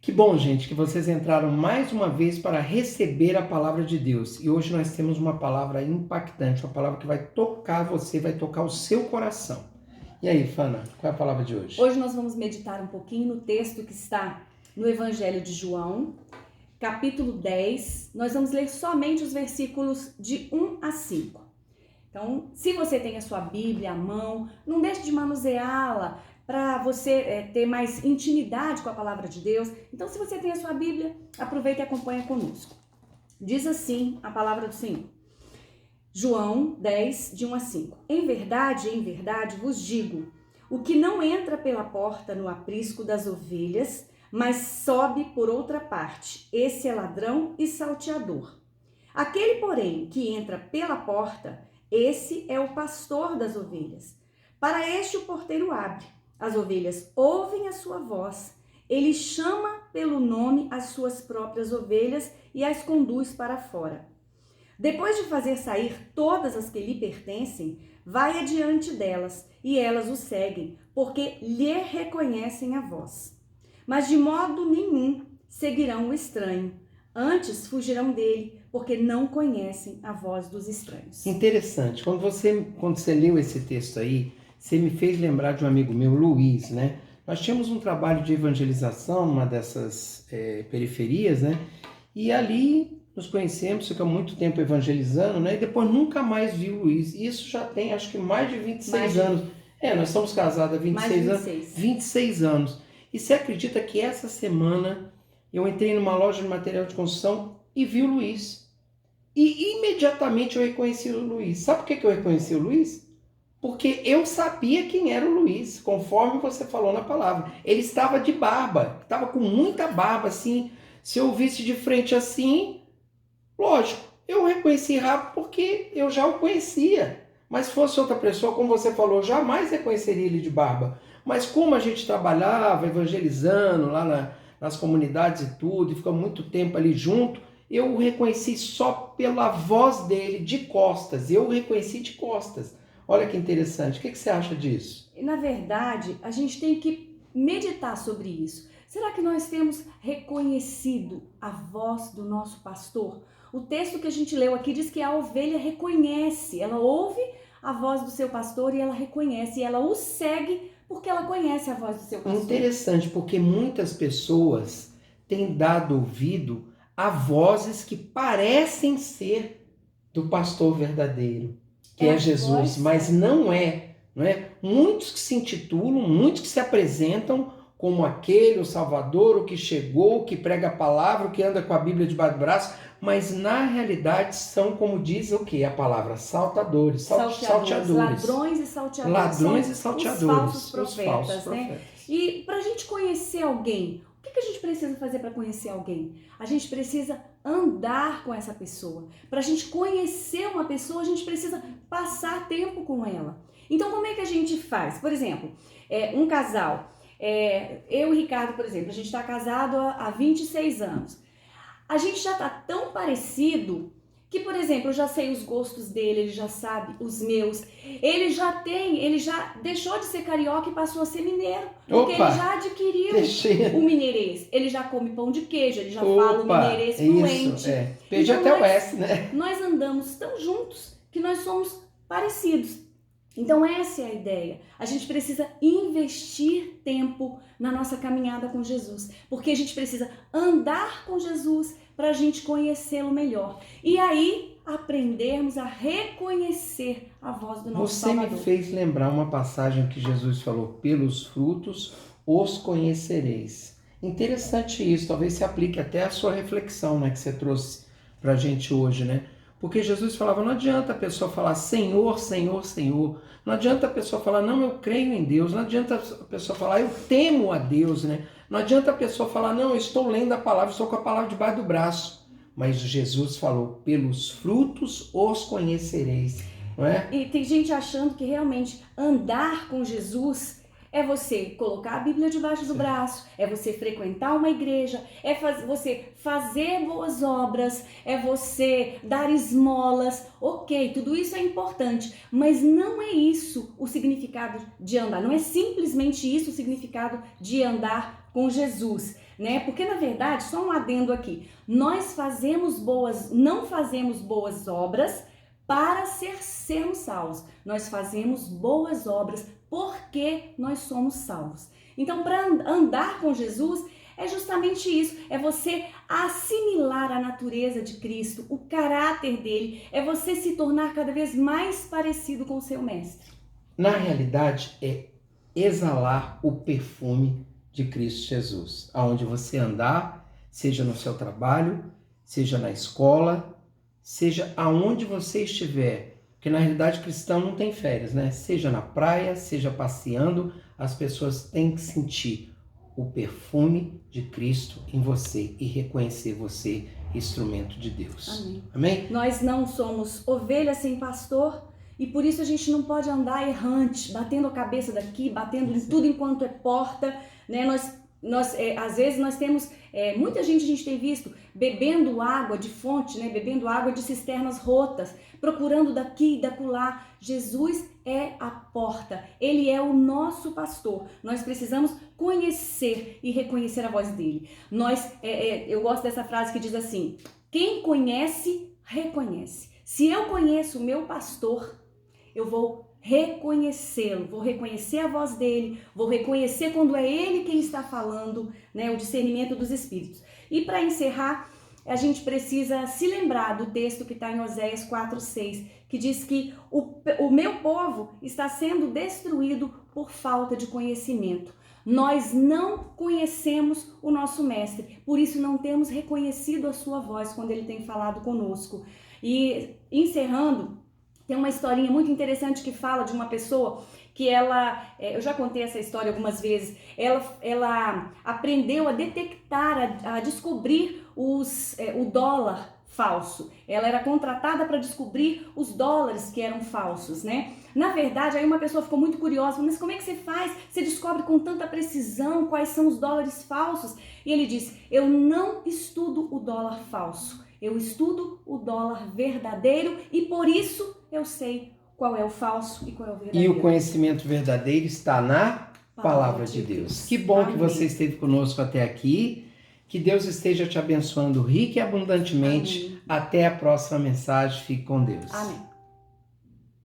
Que bom, gente, que vocês entraram mais uma vez para receber a palavra de Deus. E hoje nós temos uma palavra impactante, uma palavra que vai tocar você, vai tocar o seu coração. E aí, Fana, qual é a palavra de hoje? Hoje nós vamos meditar um pouquinho no texto que está no Evangelho de João, capítulo 10. Nós vamos ler somente os versículos de 1 a 5. Então, se você tem a sua Bíblia à mão, não deixe de manuseá-la para você ter mais intimidade com a palavra de Deus. Então, se você tem a sua Bíblia, aproveita e acompanha conosco. Diz assim a palavra do Senhor. João 10, de 1 a 5. Em verdade vos digo, o que não entra pela porta no aprisco das ovelhas, mas sobe por outra parte, esse é ladrão e salteador. Aquele, porém, que entra pela porta, esse é o pastor das ovelhas. Para este o porteiro abre. As ovelhas ouvem a sua voz. Ele chama pelo nome as suas próprias ovelhas e as conduz para fora. Depois de fazer sair todas as que lhe pertencem, vai adiante delas, e elas o seguem, porque lhe reconhecem a voz. Mas de modo nenhum seguirão o estranho, antes fugirão dele, porque não conhecem a voz dos estranhos. Interessante, quando você leu esse texto aí, você me fez lembrar de um amigo meu, Luiz, né? Nós tínhamos um trabalho de evangelização numa dessas periferias, né? E ali nos conhecemos, ficamos muito tempo evangelizando, né? E depois nunca mais vi o Luiz. Isso já tem, acho que mais de 26 anos. Nós somos casados há 26 anos. E você acredita que essa semana eu entrei numa loja de material de construção e vi o Luiz. E imediatamente eu reconheci o Luiz. Sabe por que eu reconheci o Luiz? Porque eu sabia quem era o Luiz, conforme você falou na palavra. Ele estava de barba, estava com muita barba, assim. Se eu visse de frente assim, lógico, eu reconheci rápido porque eu já o conhecia. Mas se fosse outra pessoa, como você falou, eu jamais reconheceria ele de barba. Mas como a gente trabalhava evangelizando lá nas comunidades e tudo, e ficou muito tempo ali junto, eu o reconheci só pela voz dele, de costas. Eu o reconheci de costas. Olha que interessante. O que você acha disso? Na verdade, a gente tem que meditar sobre isso. Será que nós temos reconhecido a voz do nosso pastor? O texto que a gente leu aqui diz que a ovelha reconhece, ela ouve a voz do seu pastor e ela reconhece, e ela o segue porque ela conhece a voz do seu pastor. Interessante, porque muitas pessoas têm dado ouvido a vozes que parecem ser do pastor verdadeiro, que é Jesus, mas não é. Muitos que se intitulam, muitos que se apresentam como aquele, o Salvador, o que chegou, o que prega a palavra, o que anda com a Bíblia debaixo do braço, mas na realidade são, como diz o que? A palavra, salteadores. Ladrões e salteadores. Ladrões e salteadores. Os falsos profetas, né? E para a gente conhecer alguém, o que a gente precisa fazer para conhecer alguém? A gente precisa andar com essa pessoa. Para a gente conhecer uma pessoa, a gente precisa passar tempo com ela. Então, como é que a gente faz? Por exemplo, um casal, eu e o Ricardo, por exemplo, a gente está casado há 26 anos. A gente já está tão parecido que, por exemplo, eu já sei os gostos dele, ele já sabe os meus. Ele já deixou de ser carioca e passou a ser mineiro. Porque ele já adquiriu o mineirês. Ele já come pão de queijo, ele já fala o mineirês fluente. Pede então, até o S, né? Nós andamos tão juntos que nós somos parecidos. Então essa é a ideia. A gente precisa investir tempo na nossa caminhada com Jesus, porque a gente precisa andar com Jesus para a gente conhecê-lo melhor. E aí aprendermos a reconhecer a voz do nosso Salvador. Você me fez lembrar uma passagem que Jesus falou: pelos frutos os conhecereis. Interessante isso, talvez se aplique até a sua reflexão, né, que você trouxe para a gente hoje, né? Porque Jesus falava, não adianta a pessoa falar Senhor, Senhor, Senhor. Não adianta a pessoa falar, não, eu creio em Deus. Não adianta a pessoa falar, eu temo a Deus, né? Não adianta a pessoa falar, não, eu estou lendo a palavra, estou com a palavra debaixo do braço. Mas Jesus falou, pelos frutos os conhecereis, não é? E tem gente achando que realmente andar com Jesus é você colocar a Bíblia debaixo do braço, é você frequentar uma igreja, é você fazer boas obras, é você dar esmolas. Ok, tudo isso é importante, mas não é isso o significado de andar. Não é simplesmente isso o significado de andar com Jesus. né? Porque na verdade, só um adendo aqui, nós não fazemos boas obras para sermos salvos. Nós fazemos boas obras porque nós somos salvos. Então, para andar com Jesus, é justamente isso, é você assimilar a natureza de Cristo, o caráter dele, é você se tornar cada vez mais parecido com o seu mestre. Na realidade, é exalar o perfume de Cristo Jesus. Aonde você andar, seja no seu trabalho, seja na escola, seja aonde você estiver, porque na realidade cristão não tem férias, né? Seja na praia, seja passeando, as pessoas têm que sentir o perfume de Cristo em você e reconhecer você instrumento de Deus. Amém. Amém? Nós não somos ovelhas sem pastor e por isso a gente não pode andar errante, batendo a cabeça daqui, batendo em tudo enquanto é porta, né? Às vezes nós temos, muita gente a gente tem visto bebendo água de fonte, né? Bebendo água de cisternas rotas, procurando daqui e dacolá. Jesus é a porta, Ele é o nosso pastor. Nós precisamos conhecer e reconhecer a voz dele. Eu gosto dessa frase que diz assim, quem conhece, reconhece. Se eu conheço o meu pastor, eu vou reconhecê-lo, vou reconhecer a voz dele, vou reconhecer quando é ele quem está falando, né, o discernimento dos espíritos. E para encerrar, a gente precisa se lembrar do texto que está em Oséias 4:6, que diz que o meu povo está sendo destruído por falta de conhecimento. Nós não conhecemos o nosso mestre, por isso não temos reconhecido a sua voz quando ele tem falado conosco. E encerrando, tem uma historinha muito interessante que fala de uma pessoa que eu já contei essa história algumas vezes, ela aprendeu a detectar, a descobrir o dólar falso. Ela era contratada para descobrir os dólares que eram falsos, né? Na verdade, aí uma pessoa ficou muito curiosa, mas como é que você faz? Você descobre com tanta precisão quais são os dólares falsos? E ele disse, eu não estudo o dólar falso, eu estudo o dólar verdadeiro e por isso eu sei qual é o falso e qual é o verdadeiro. E o conhecimento verdadeiro está na Palavra de Deus. Que bom que você esteve conosco até aqui. Que Deus esteja te abençoando rica e abundantemente. Amém. Até a próxima mensagem. Fique com Deus. Amém.